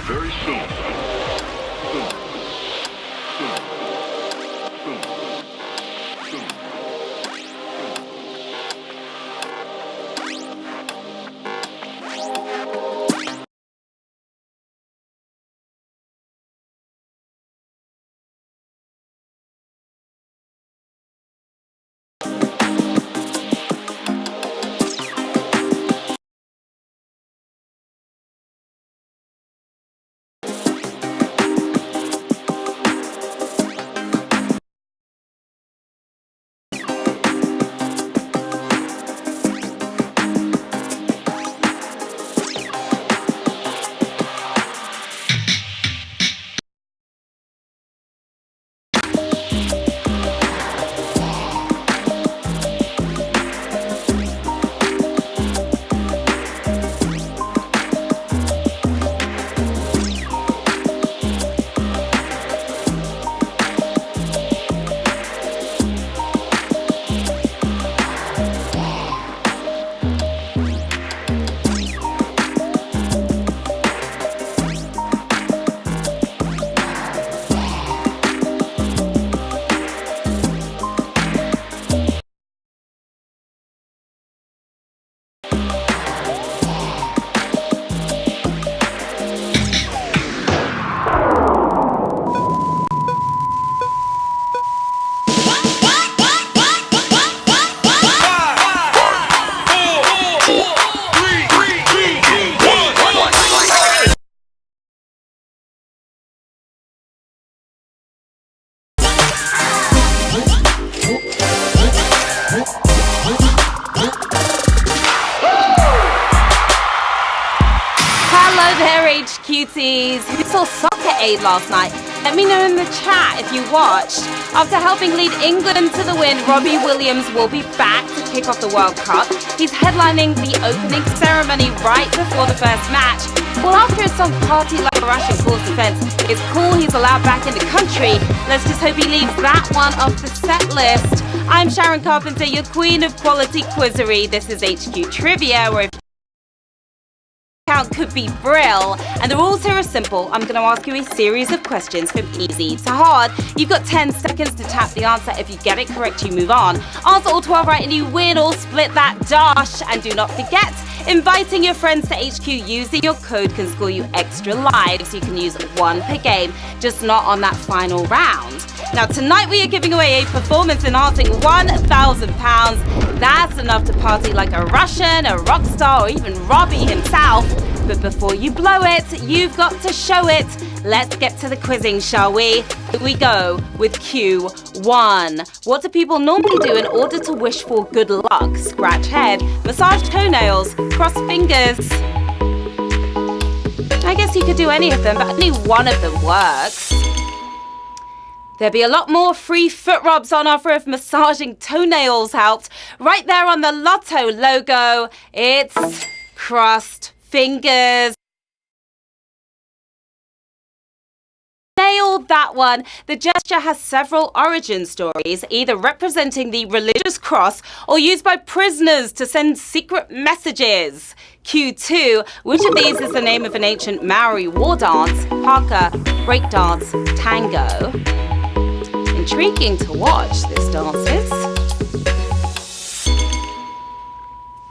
very soon. Soon. Soon. Soon. Soon. Cuties, who saw Soccer Aid last night? Let me know in the chat if you watched. After helping lead England to the win, Robbie Williams will be back to kick off the World Cup. He's headlining the opening ceremony right before the first match. Well, after his song Party Like a Russian calls defense, it's cool he's allowed back in the country. Let's just hope he leaves that one off the set list. I'm Sharon Carpenter, your queen of quality quizzery. This is HQ Trivia, where if count could be Brill, and the rules here are simple. I'm going to ask you a series of questions from easy to hard. You've got 10 seconds to tap the answer. If you get it correct, you move on. Answer all 12 right and you win, or split that dash. And do not forget, inviting your friends to HQ using your code can score you extra lives. You can use one per game, just not on that final round. Now tonight we are giving away a performance-enhancing £1,000. That's enough to party like a Russian, a rock star, or even Robbie himself. But before you blow it, you've got to show it. Let's get to the quizzing, shall we? Here we go with Q1. What do people normally do in order to wish for good luck? Scratch head, massage toenails, cross fingers. I guess you could do any of them, but only one of them works. There'll be a lot more free foot rubs on offer if massaging toenails helped. Right there on the Lotto logo, it's crossed fingers. Nailed that one. The gesture has several origin stories, either representing the religious cross or used by prisoners to send secret messages. Q2. Which of these is the name of an ancient Maori war dance? Haka, breakdance, tango. Intriguing to watch, this dance is.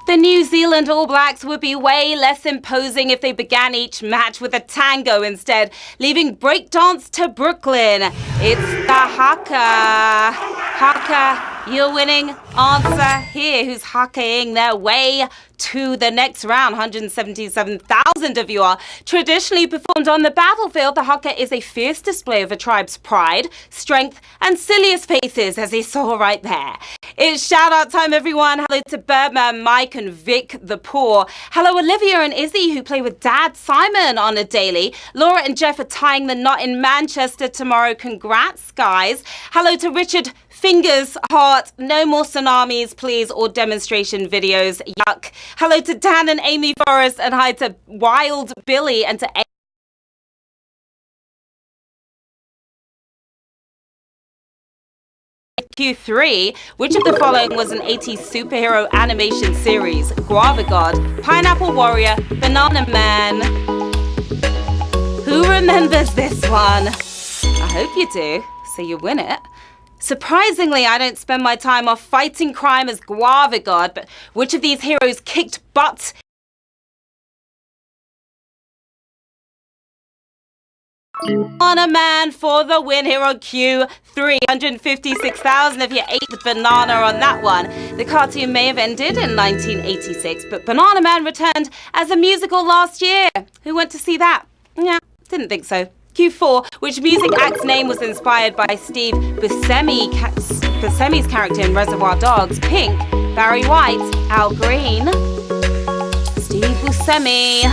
The New Zealand All Blacks would be way less imposing if they began each match with a tango instead, leaving breakdance to Brooklyn. It's the haka. Haka, your winning answer here. Who's hakaing their way to the next round? 177,000 of you are. Traditionally performed on the battlefield, the haka is a fierce display of a tribe's pride, strength, and silliest faces, as you saw right there. It's shout out time, everyone. Hello to Birdman, Mike, and Vic the Poor. Hello, Olivia and Izzy, who play with Dad Simon on a daily. Laura and Jeff are tying the knot in Manchester tomorrow. Congrats, guys. Hello to Richard Fingers Heart. No more tsunamis, please, or demonstration videos. Yuck. Hello to Dan and Amy Forrest, and hi to Wild Billy and to Q3. Which of the following was an 80s superhero animation series? Guava God, Pineapple Warrior, Banana Man. Who remembers this one. I hope you do, so you win it. Surprisingly, I don't spend my time off fighting crime as Guava God, but which of these heroes kicked butt? Banana Man for the win here on Q. 356,000 if you ate the banana on that one. The cartoon may have ended in 1986, but Banana Man returned as a musical last year. Who went to see that? Yeah, didn't think so. Q4, which music act's name was inspired by Steve Buscemi's character in Reservoir Dogs. Pink, Barry White, Al Green, Steve Buscemi.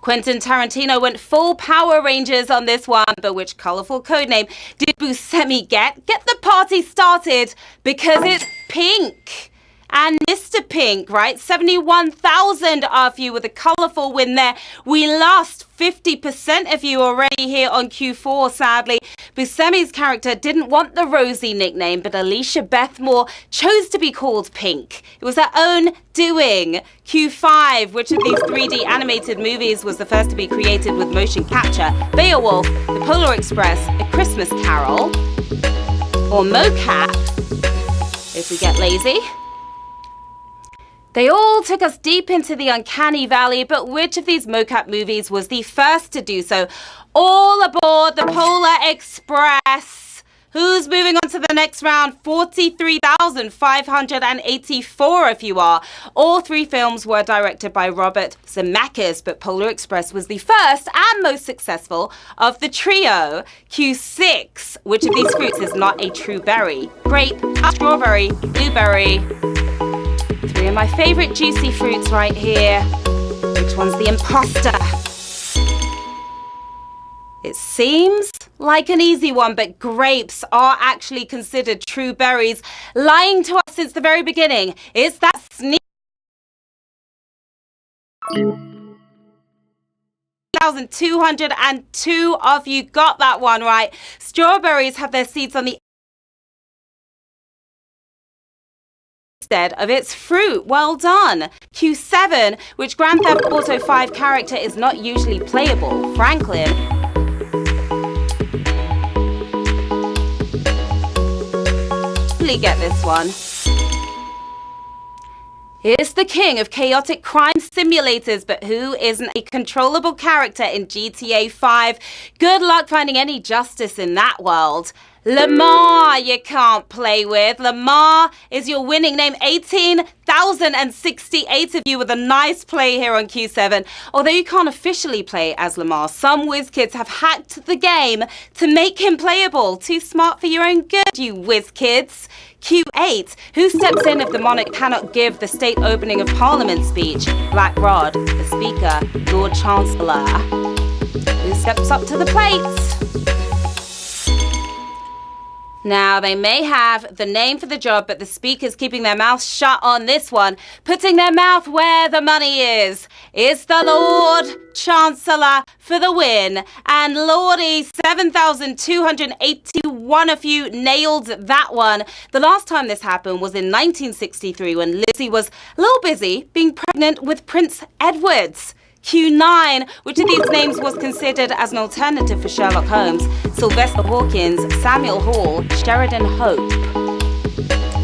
Quentin Tarantino went full Power Rangers on this one, but which colourful codename did Buscemi get? Get the party started, because it's pink. And Mr. Pink, right? 71,000 of you with a colourful win there. We lost 50% of you already here on Q4, sadly. Buscemi's character didn't want the Rosie nickname, but Alicia Beth Moore chose to be called Pink. It was her own doing. Q5, which of these 3D animated movies was the first to be created with motion capture? Beowulf, The Polar Express, A Christmas Carol, or mocap, if we get lazy. They all took us deep into the uncanny valley, but which of these mocap movies was the first to do so? All aboard the Polar Express. Who's moving on to the next round? 43,584 if you are. All three films were directed by Robert Zemeckis, but Polar Express was the first and most successful of the trio. Q6, which of these fruits is not a true berry? Grape, strawberry, blueberry. Three of my favorite juicy fruits right here. Which one's the imposter? It seems like an easy one, but grapes are actually considered true berries. Lying to us since the very beginning. Is that sneak? 1,202 of you got that one right. Strawberries have their seeds on the instead of its fruit. Well done. Q7, which Grand Theft Auto 5 character is not usually playable? Franklin. Really get this one. Is the king of chaotic crime simulators, but who isn't a controllable character in GTA 5? Good luck finding any justice in that world. Lamar, you can't play with. Lamar is your winning name. 18,068 of you with a nice play here on Q7. Although you can't officially play as Lamar, some whiz kids have hacked the game to make him playable. Too smart for your own good, you whiz kids. Q8, who steps in if the monarch cannot give the state opening of Parliament speech? Black Rod, the Speaker, Lord Chancellor. Who steps up to the plate? Now, they may have the name for the job, but the Speaker's keeping their mouth shut on this one, putting their mouth where the money is. Is the Lord Chancellor for the win. And Lordy, 7,281 of you nailed that one. The last time this happened was in 1963 when Lizzie was a little busy being pregnant with Prince Edward. Q9, which of these names was considered as an alternative for Sherlock Holmes? Sylvester Hawkins, Samuel Hall, Sheridan Hope.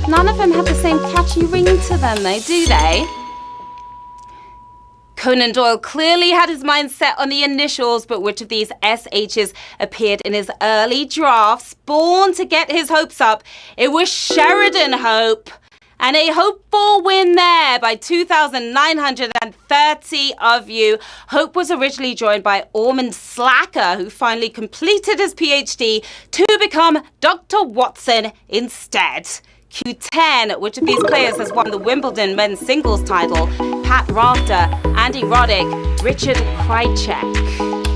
None of them have the same catchy ring to them though, do they? Conan Doyle clearly had his mind set on the initials, but which of these SHs appeared in his early drafts? Born to get his hopes up, it was Sheridan Hope. And a hopeful win there by 2,930 of you. Hope was originally joined by Ormond Slacker, who finally completed his PhD to become Dr. Watson instead. Q10, which of these players has won the Wimbledon men's singles title? Pat Rafter, Andy Roddick, Richard Krajicek.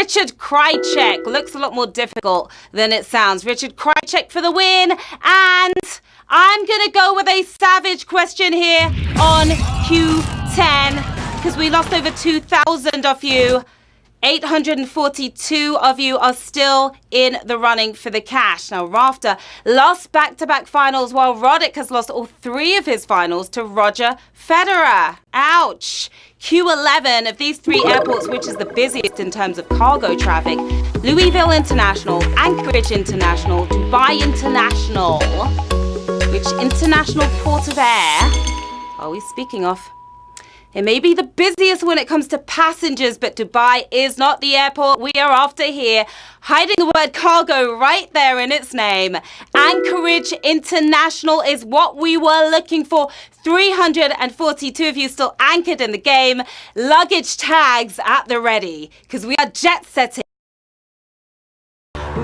Richard Krajicek looks a lot more difficult than it sounds. Richard Krajicek for the win. And I'm going to go with a savage question here on Q10 because we lost over 2,000 of you. 842 of you are still in the running for the cash. Now, Rafter lost back-to-back finals, while Roddick has lost all 3 of his finals to Roger Federer. Ouch. Q11 of these 3 airports, which is the busiest in terms of cargo traffic: Louisville International, Anchorage International, Dubai International. Which international port of air are we speaking of? It may be the busiest when it comes to passengers, but Dubai is not the airport we are after here, hiding the word cargo right there in its name. Anchorage International is what we were looking for. 342 of you still anchored in the game. Luggage tags at the ready, because we are jet setting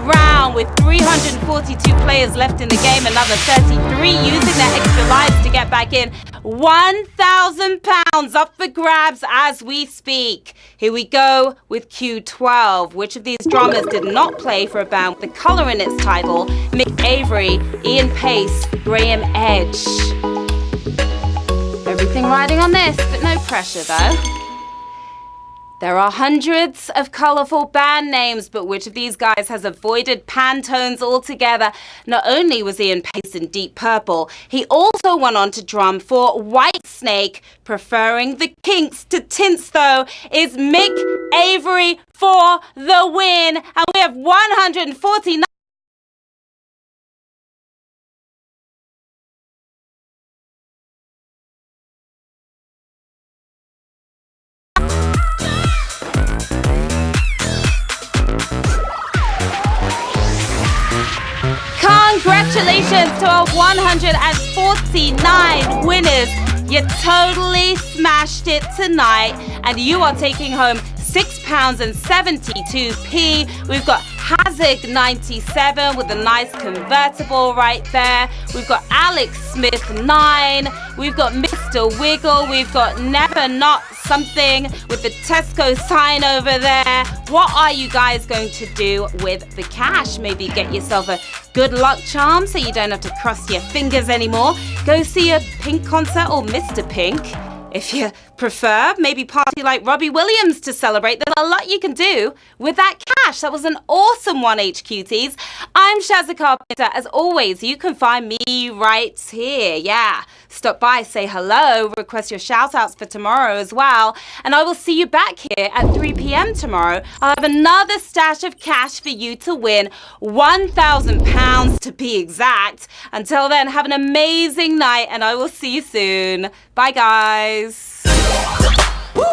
round with 342 players left in the game, another 33 using their extra lives to get back in. £1,000 up for grabs as we speak. Here we go with Q12. Which of these drummers did not play for a band with the colour in its title? Mick Avery, Ian Pace, Graham Edge. Everything riding on this, but no pressure though. There are hundreds of colourful band names, but which of these guys has avoided Pantones altogether? Not only was Ian Pace in Deep Purple, he also went on to drum for Whitesnake. Preferring the Kinks to Tints, though, is Mick Avery for the win. And we have 149. Congratulations to our 149 winners. You totally smashed it tonight, and you are taking home £6.72. We've got Hazard 97 with a nice convertible right there. We've got Alex Smith 9. We've got Mr. Wiggle. We've got Never Not Something with the Tesco sign over there. What are you guys going to do with the cash? Maybe get yourself a good luck charm so you don't have to cross your fingers anymore. Go see a Pink concert, or Mr. Pink if you prefer. Maybe party like Robbie Williams to celebrate. There's a lot you can do with that cash. That was an awesome one, HQTs. I'm Shazza Carpenter. As always, you can find me right here. Yeah. Stop by, say hello, request your shout-outs for tomorrow as well. And I will see you back here at 3 p.m. tomorrow. I'll have another stash of cash for you to win. £1,000 to be exact. Until then, have an amazing night, and I will see you soon. Bye, guys. Woo!